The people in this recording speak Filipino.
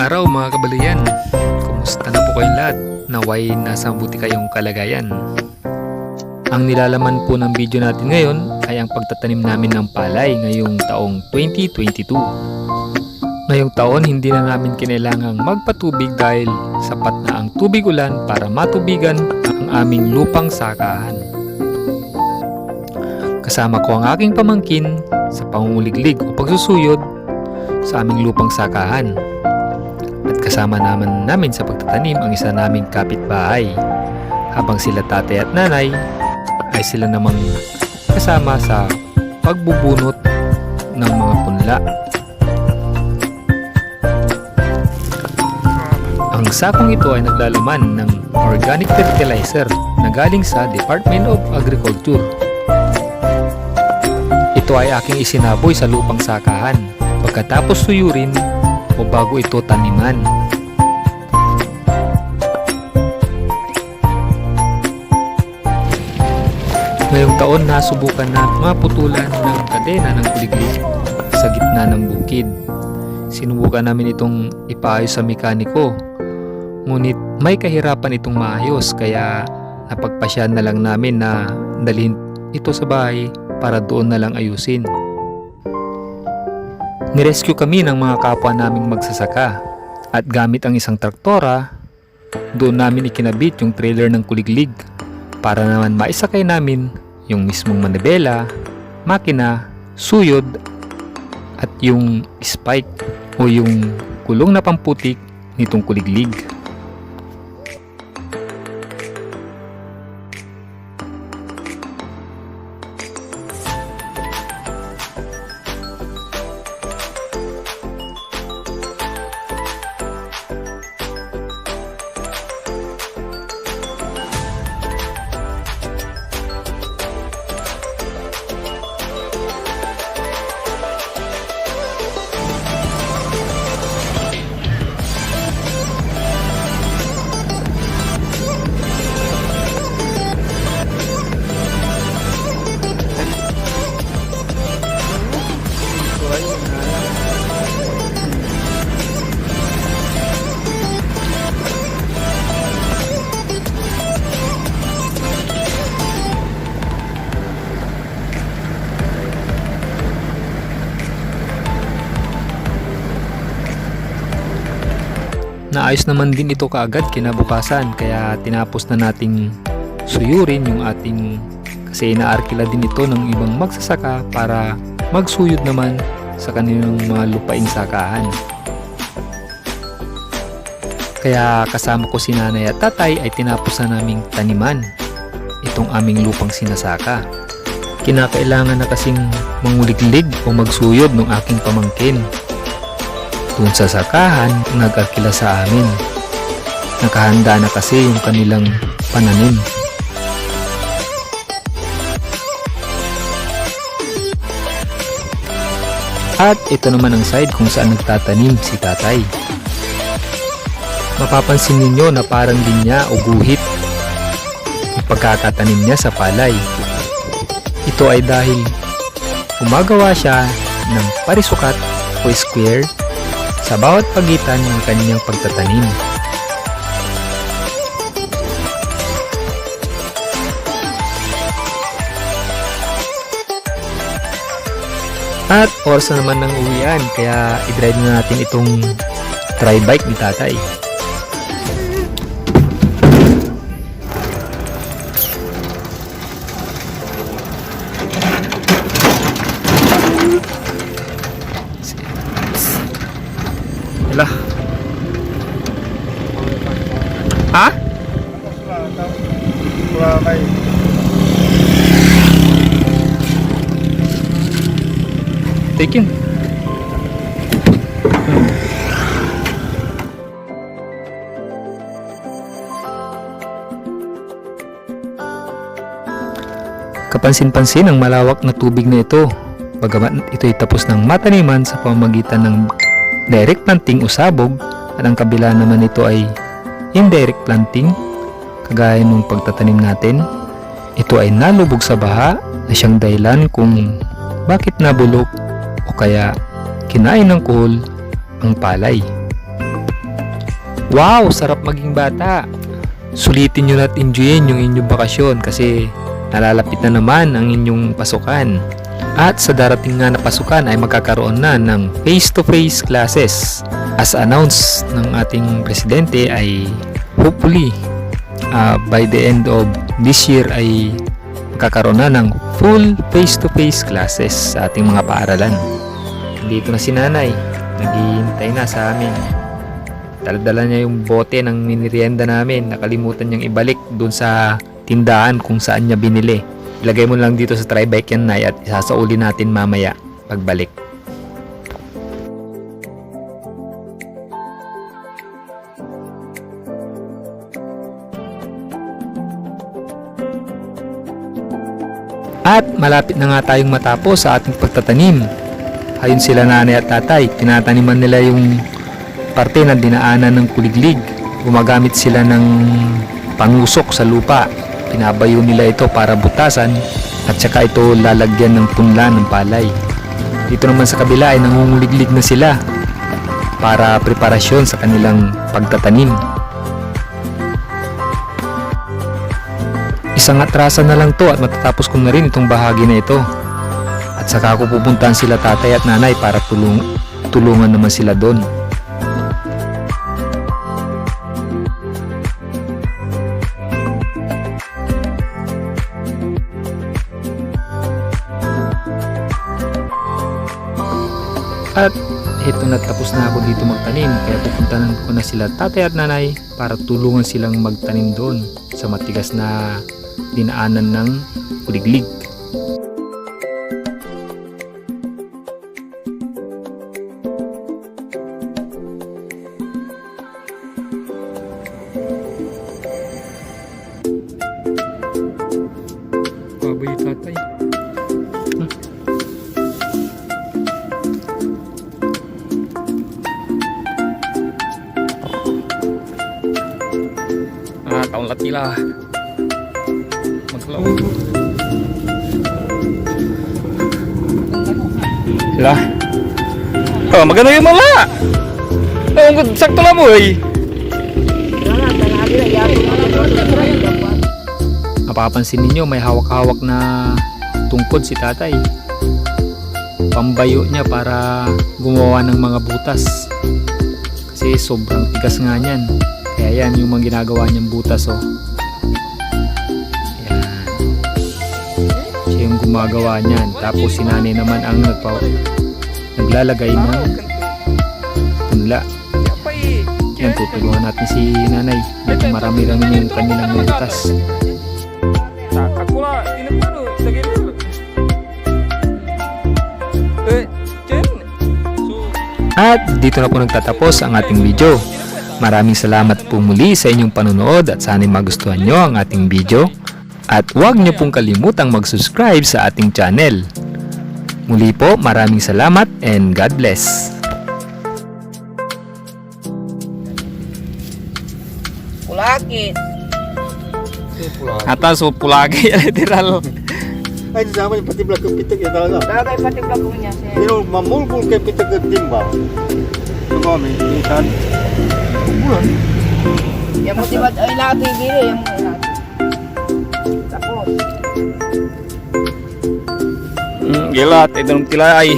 araw mga kabalayan. Kumusta na po kayong lahat? Naway nasa mabuti kayong kalagayan. Ang nilalaman po ng video natin ngayon ay ang pagtatanim namin ng palay ngayong taong 2022. Ngayong taon hindi na namin kinailangang magpatubig dahil sapat na ang tubig ulan para matubigan ang aming lupang sakahan. Kasama ko ang aking pamangkin sa pangunguliglig o pagsusuyod sa aming lupang sakahan. At kasama namin sa pagtatanim ang isa naming kapitbahay. Habang sila tatay at nanay ay sila namang kasama sa pagbubunot ng mga punla. Ang sakong ito ay naglalaman ng organic fertilizer na galing sa Department of Agriculture. Ito ay aking isinaboy sa lupang sakahan pagkatapos suyurin o bago ito taniman. Ngayong taon nasubukan na maputulan ng kadena ng kuliglig sa gitna ng bukid. Sinubukan namin itong ipaayos sa mekaniko, ngunit may kahirapan itong maayos kaya napagpasyahan na lang namin na dalhin ito sa bahay para doon na lang ayusin. Nirescue kami ng mga kapwa naming magsasaka at gamit ang isang traktora, doon namin ikinabit yung trailer ng kuliglig para naman maisakay namin yung mismong manibela, makina, suyod at yung spike o yung kulong na pamputik nitong kuliglig. Naayos naman din ito kaagad kinabukasan kaya tinapos na nating suyurin yung ating kasi inaarkila din ito ng ibang magsasaka para magsuyod naman sa kanilang mga lupaing sakahan. Kaya kasama ko si nanay at tatay ay tinapos na naming taniman itong aming lupang sinasaka. Kinakailangan na kasing manguliglig o magsuyod ng aking pamangkin. Doon sa sakahan, nag-arkila sa amin. Nakahanda na kasi yung kanilang pananim. At ito naman ang side kung saan nagtatanim si tatay. Mapapansin ninyo na parang linya o guhit ang pagkakatanim niya sa palay. Ito ay dahil gumagawa siya ng parisukat o square sa bawat pagitan ng kanyang pagtatanim. At oras na naman ng uwian kaya i-drive na natin itong tri-bike ni tatay. Wala. Ha? Take yun. Kapansin-pansin ang malawak na tubig na ito. Bagamat ito'y tapos ng mataniman sa pamamagitan ng direct planting o sabog at ang kabila naman nito ay indirect planting kagaya nung pagtatanim natin. Ito ay nalubog sa baha na siyang dahilan kung bakit nabulok o kaya kinain ng kuhol ang palay. Wow, sarap maging bata. Sulitin nyo at enjoyin yung inyong bakasyon kasi nalalapit na naman ang inyong pasukan. At sa darating nga na pasukan ay magkakaroon na ng face-to-face classes. As announced ng ating presidente ay hopefully by the end of this year ay magkakaroon na ng full face-to-face classes sa ating mga paaralan. Dito na si nanay, naghihintay na sa amin. Dala-dala niya yung bote ng minirienda namin. Nakalimutan niyang ibalik dun sa tindahan kung saan niya binili. Ilagay mo lang dito sa tri-bike yan, Nay, at isasauli natin mamaya pagbalik. At malapit na nga tayong matapos sa ating pagtatanim. Ayon sila nanay at tatay, tinataniman nila yung parte na dinaanan ng kuliglig. Gumagamit sila ng panusok sa lupa. Pinabayo nila ito para butasan at saka ito lalagyan ng punla ng palay. Dito naman sa kabila ay nangunguliglig na sila para preparasyon sa kanilang pagtatanim. Isang atrasan na lang to at matatapos ko na rin itong bahagi na ito. At saka ako pupuntahan sila tatay at nanay para tulungan naman sila doon. At ito na, tapos na ako dito magtanim, kaya pupuntahan ko na sila tatay at nanay para tulungan silang magtanim doon sa matigas na dinaanan ng kuliglig. Baboy tatay. Taon latila maglaw sila. Oh, maganda yung mala. Oh, sakto lang mo eh. Mapapansin ninyo may hawak-hawak na tungkod si tatay. Pambayo niya para gumawa ng mga butas kasi sobrang tigas nga niyan. Kaya yan yung mga ginagawa niyang butas, oh. Yan. Siya yung gumagawa niyan. Tapos si nanay naman ang naglalagay ng punla. Yan, tutulungan natin si nanay. Medyo marami-rami yung kanilang butas. At dito na po nagtatapos ang ating video. Maraming salamat po muli sa inyong panonood at sana'y magustuhan nyo ang ating video. At huwag nyo pong kalimutang mag-subscribe sa ating channel. Muli po, maraming salamat and God bless. Pulakit. Atas so pulagi literal. Ay, di sama yung pati belah kepitek ya talaga. Bagay pati belakangnya sih. Pero mamulkul kepitek ke timbang. Coba nih, kan. Bulan. Yang putih bat lagi gini yang lagi. Tapos. Gila, ito ng tilay.